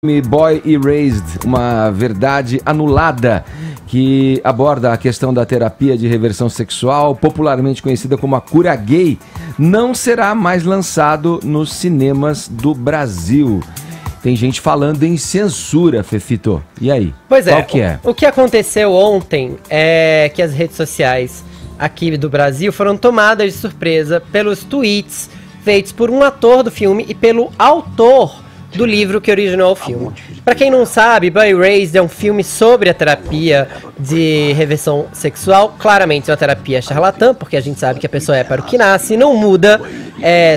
Boy Erased, uma verdade anulada, que aborda a questão da terapia de reversão sexual, popularmente conhecida como a cura gay, não será mais lançado nos cinemas do Brasil. Tem gente falando em censura, Fefito. E aí? Pois é. Qual que é? O que aconteceu ontem é que as redes sociais aqui do Brasil foram tomadas de surpresa pelos tweets feitos por um ator do filme e pelo autor do livro que originou o filme. Pra quem não sabe, Boy Erased é um filme sobre a terapia de reversão sexual. Claramente é uma terapia charlatã, porque a gente sabe que a pessoa é para o que nasce, não muda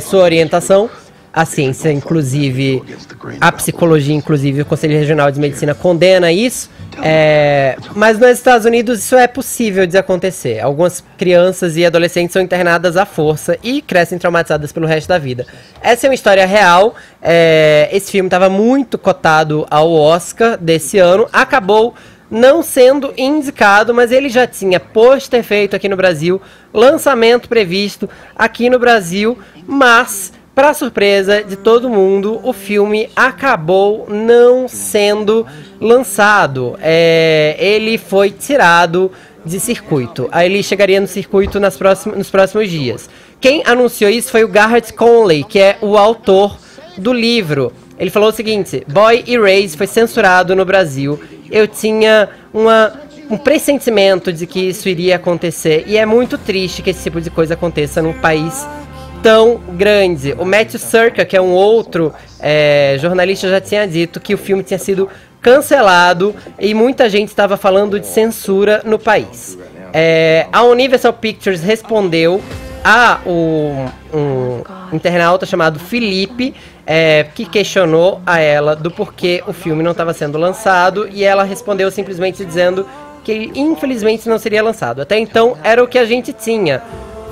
sua orientação. A ciência, inclusive, a psicologia, inclusive, o Conselho Regional de Medicina condena isso. Mas nos Estados Unidos isso é possível de acontecer. Algumas crianças e adolescentes são internadas à força e crescem traumatizadas pelo resto da vida. Essa é uma história real. Esse filme estava muito cotado ao Oscar desse ano. Acabou não sendo indicado, mas ele já tinha pôster feito aqui no Brasil, lançamento previsto aqui no Brasil, mas, para surpresa de todo mundo, o filme acabou não sendo lançado. Ele foi tirado de circuito. Aí ele chegaria no circuito nos próximos dias. Quem anunciou isso foi o Garrett Conley, que é o autor do livro. Ele falou o seguinte: Boy Erased foi censurado no Brasil. Eu tinha um pressentimento de que isso iria acontecer. E é muito triste que esse tipo de coisa aconteça num país tão grande. O Matthew Cerca, que é um outro jornalista, já tinha dito que o filme tinha sido cancelado e muita gente estava falando de censura no país. A Universal Pictures respondeu a um internauta chamado Felipe, que questionou a ela do porquê o filme não estava sendo lançado, e ela respondeu simplesmente dizendo que ele infelizmente não seria lançado. Até então era o que a gente tinha.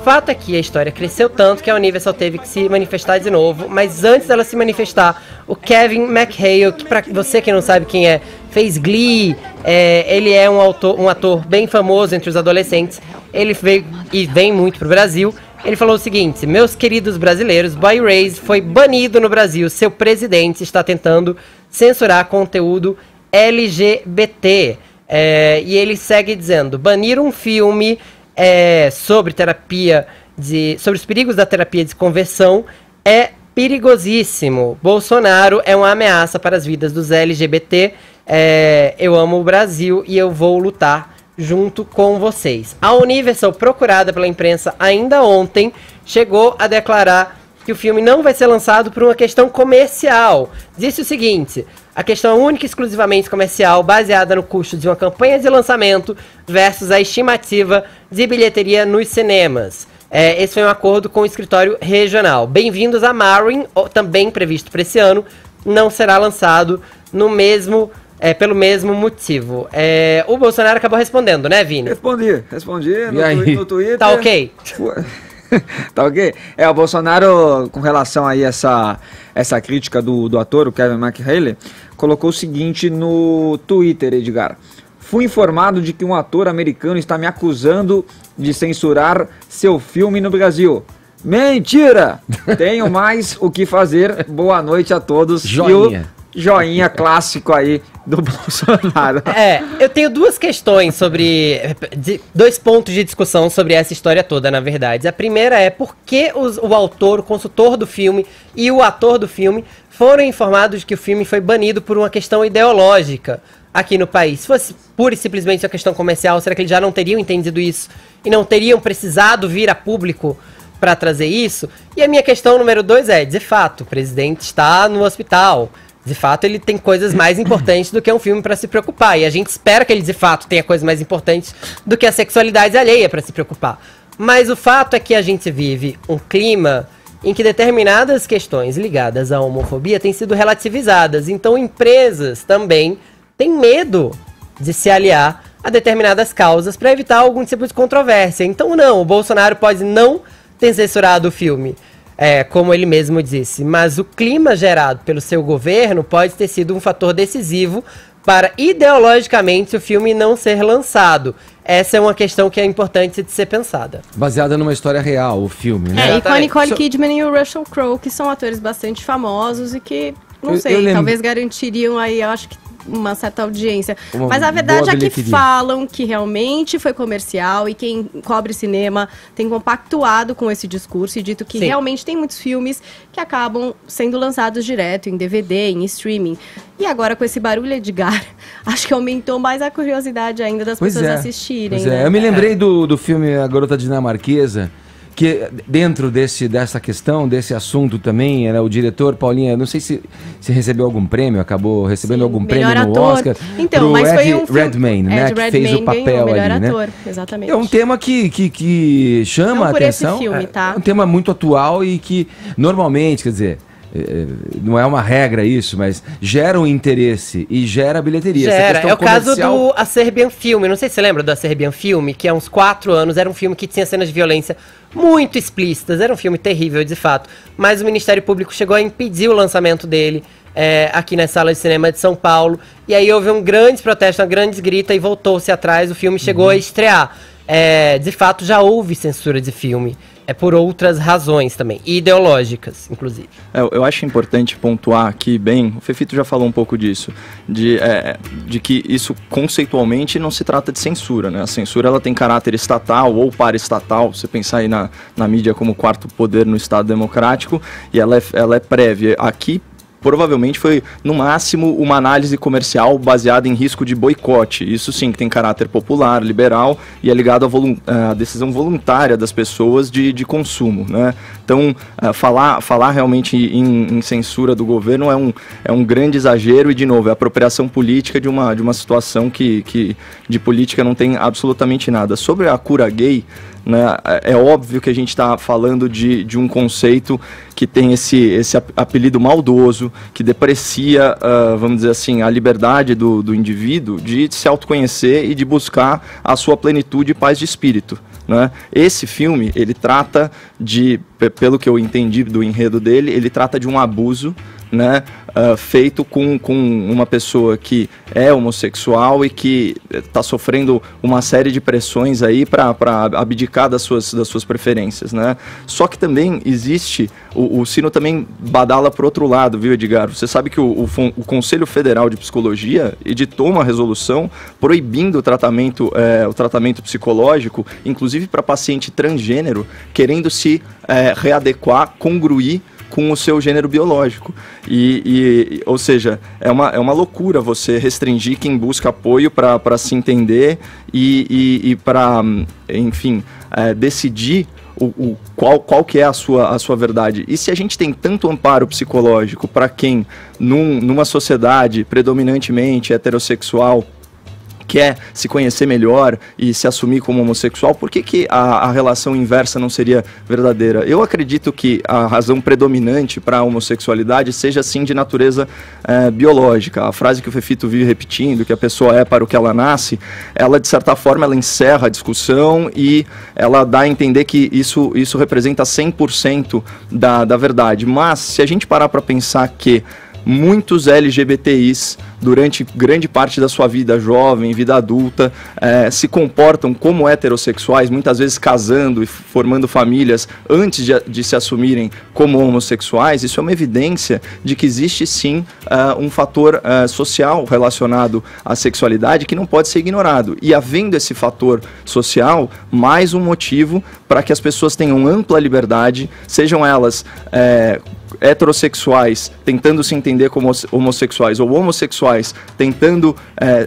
Fato é que a história cresceu tanto que a Universal teve que se manifestar de novo, mas antes dela se manifestar, o Kevin McHale, que pra você que não sabe quem é, fez Glee, ele é um ator bem famoso entre os adolescentes, ele veio e vem muito pro Brasil. Ele falou o seguinte: meus queridos brasileiros, Boy Erased foi banido no Brasil, seu presidente está tentando censurar conteúdo LGBT. E ele segue dizendo: banir um filme sobre sobre os perigos da terapia de conversão é perigosíssimo. Bolsonaro é uma ameaça para as vidas dos LGBT. Eu amo o Brasil e eu vou lutar junto com vocês. A Universal, procurada pela imprensa ainda ontem, chegou a declarar que o filme não vai ser lançado por uma questão comercial. Disse o seguinte: a questão é única e exclusivamente comercial, baseada no custo de uma campanha de lançamento versus a estimativa de bilheteria nos cinemas. Esse foi um acordo com o escritório regional. Bem-vindos a Marin, também previsto para esse ano, não será lançado pelo mesmo motivo. O Bolsonaro acabou respondendo, né, Vini? Respondi no Twitter. Tá ok? Tá ok? O Bolsonaro, com relação aí a essa crítica do ator, o Kevin McHale, colocou o seguinte no Twitter, Edgar: fui informado de que um ator americano está me acusando de censurar seu filme no Brasil. Mentira! Tenho mais o que fazer. Boa noite a todos. Joinha. Joinha clássico aí do Bolsonaro. Eu tenho duas questões dois pontos de discussão sobre essa história toda, na verdade. A primeira é por que o autor, o consultor do filme e o ator do filme foram informados de que o filme foi banido por uma questão ideológica aqui no país. Se fosse pura e simplesmente uma questão comercial, será que eles já não teriam entendido isso e não teriam precisado vir a público para trazer isso? E a minha questão número 2 de fato, o presidente está no hospital. De fato, ele tem coisas mais importantes do que um filme para se preocupar. E a gente espera que ele, de fato, tenha coisas mais importantes do que a sexualidade alheia para se preocupar. Mas o fato é que a gente vive um clima em que determinadas questões ligadas à homofobia têm sido relativizadas. Então, empresas também têm medo de se aliar a determinadas causas para evitar algum tipo de controvérsia. Então, o Bolsonaro pode não ter censurado o filme, como ele mesmo disse, mas o clima gerado pelo seu governo pode ter sido um fator decisivo para, ideologicamente, o filme não ser lançado. Essa é uma questão que é importante de ser pensada. Baseada numa história real, o filme, né? E com a Nicole Kidman e o Russell Crowe, que são atores bastante famosos e que não sei, talvez garantiriam aí, eu acho que uma certa audiência. Mas a verdade é que falam que realmente foi comercial e quem cobre cinema tem compactuado com esse discurso e dito que realmente tem muitos filmes que acabam sendo lançados direto em DVD, em streaming. E agora com esse barulho, Edgar, acho que aumentou mais a curiosidade ainda das pessoas assistirem. Né? Eu me lembrei do filme A Garota Dinamarquesa, que dentro dessa questão, desse assunto também, era o diretor, Paulinha, não sei se recebeu algum prêmio, acabou recebendo algum prêmio no Oscar. Então, mas foi um Redmayne, né, que fez o papel ali, ator, né? Exatamente. É um tema que chama a atenção. Esse filme, tá? É um tema muito atual e que normalmente, quer dizer, não é uma regra isso, mas gera um interesse e gera bilheteria. É o caso do A Serbian Film. Não sei se você lembra do A Serbian Film, que há uns 4 anos era um filme que tinha cenas de violência muito explícitas. Era um filme terrível, de fato. Mas o Ministério Público chegou a impedir o lançamento dele aqui nas salas de cinema de São Paulo. E aí houve um grande protesto, uma grande grita e voltou-se atrás. O filme chegou a estrear. De fato, já houve censura de filme. Por outras razões também, ideológicas, inclusive. Eu acho importante pontuar aqui bem, o Fefito já falou um pouco disso, de que isso conceitualmente não se trata de censura, né? A censura ela tem caráter estatal ou paraestatal, você pensar aí na mídia como quarto poder no Estado democrático, e ela é prévia. Aqui, provavelmente foi, no máximo, uma análise comercial baseada em risco de boicote. Isso sim, que tem caráter popular, liberal e é ligado à decisão voluntária das pessoas de consumo, né? Então, falar realmente em censura do governo é um grande exagero e, de novo, é apropriação política de uma situação que de política não tem absolutamente nada. Sobre a cura gay, né, é óbvio que a gente está falando de um conceito que tem esse apelido maldoso, que deprecia, vamos dizer assim, a liberdade do indivíduo de se autoconhecer e de buscar a sua plenitude e paz de espírito, né? Esse filme, ele trata pelo que eu entendi do enredo dele, ele trata de um abuso, né, feito com uma pessoa que é homossexual e que está sofrendo uma série de pressões aí para abdicar das suas preferências, né? Só que também existe, o sino também badala por outro lado, viu, Edgar? Você sabe que o Conselho Federal de Psicologia editou uma resolução proibindo o tratamento psicológico, inclusive para paciente transgênero, querendo se readequar, congruir com o seu gênero biológico. Ou seja, é uma loucura você restringir quem busca apoio para se entender e para, enfim, decidir qual que é a sua verdade. E se a gente tem tanto amparo psicológico para quem, numa sociedade predominantemente heterossexual, quer se conhecer melhor e se assumir como homossexual, por que a relação inversa não seria verdadeira? Eu acredito que a razão predominante para a homossexualidade seja, sim, de natureza biológica. A frase que o Fefito vive repetindo, que a pessoa é para o que ela nasce, ela, de certa forma, ela encerra a discussão e ela dá a entender que isso representa 100% da verdade. Mas, se a gente parar para pensar que muitos LGBTIs, durante grande parte da sua vida jovem, vida adulta, se comportam como heterossexuais, muitas vezes casando e formando famílias antes de se assumirem como homossexuais, isso é uma evidência de que existe sim um fator social relacionado à sexualidade que não pode ser ignorado. E havendo esse fator social, mais um motivo para que as pessoas tenham ampla liberdade, sejam elas heterossexuais tentando se entender como homossexuais ou homossexuais tentando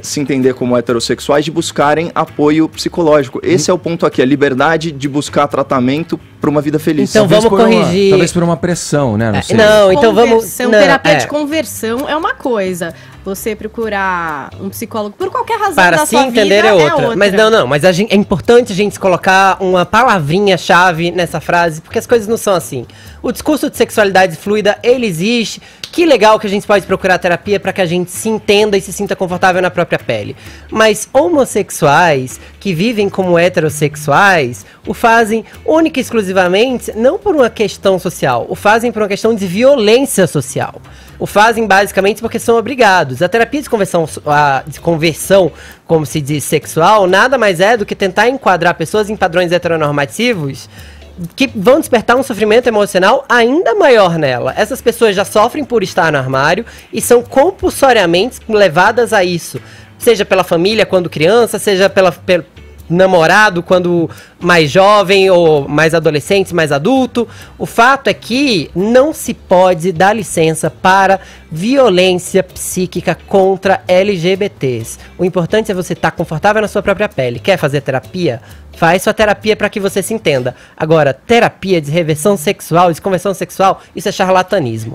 se entender como heterossexuais, de buscarem apoio psicológico. Esse é o ponto aqui, a liberdade de buscar tratamento para uma vida feliz. Então vamos corrigir. Talvez por uma pressão, né? Não sei. Não, então vamos... Terapia de conversão é uma coisa. Você procurar um psicólogo por qualquer razão para da se sua entender vida é outra. Mas mas é importante a gente colocar uma palavrinha-chave nessa frase, porque as coisas não são assim. O discurso de sexualidade fluida, ele existe. Que legal que a gente pode procurar terapia para que a gente se entenda e se sinta confortável na própria pele. Mas homossexuais que vivem como heterossexuais o fazem única e exclusivamente não por uma questão social, o fazem por uma questão de violência social. O fazem basicamente porque são obrigados. A terapia de conversão, como se diz, sexual, nada mais é do que tentar enquadrar pessoas em padrões heteronormativos que vão despertar um sofrimento emocional ainda maior nela. Essas pessoas já sofrem por estar no armário e são compulsoriamente levadas a isso. Seja pela família quando criança, seja pelo namorado quando mais jovem, ou mais adolescente, mais adulto. O fato é que não se pode dar licença para violência psíquica contra LGBTs. O importante é você estar confortável na sua própria pele. Quer fazer terapia? Faz sua terapia para que você se entenda. Agora, terapia de reversão sexual, de conversão sexual, isso é charlatanismo.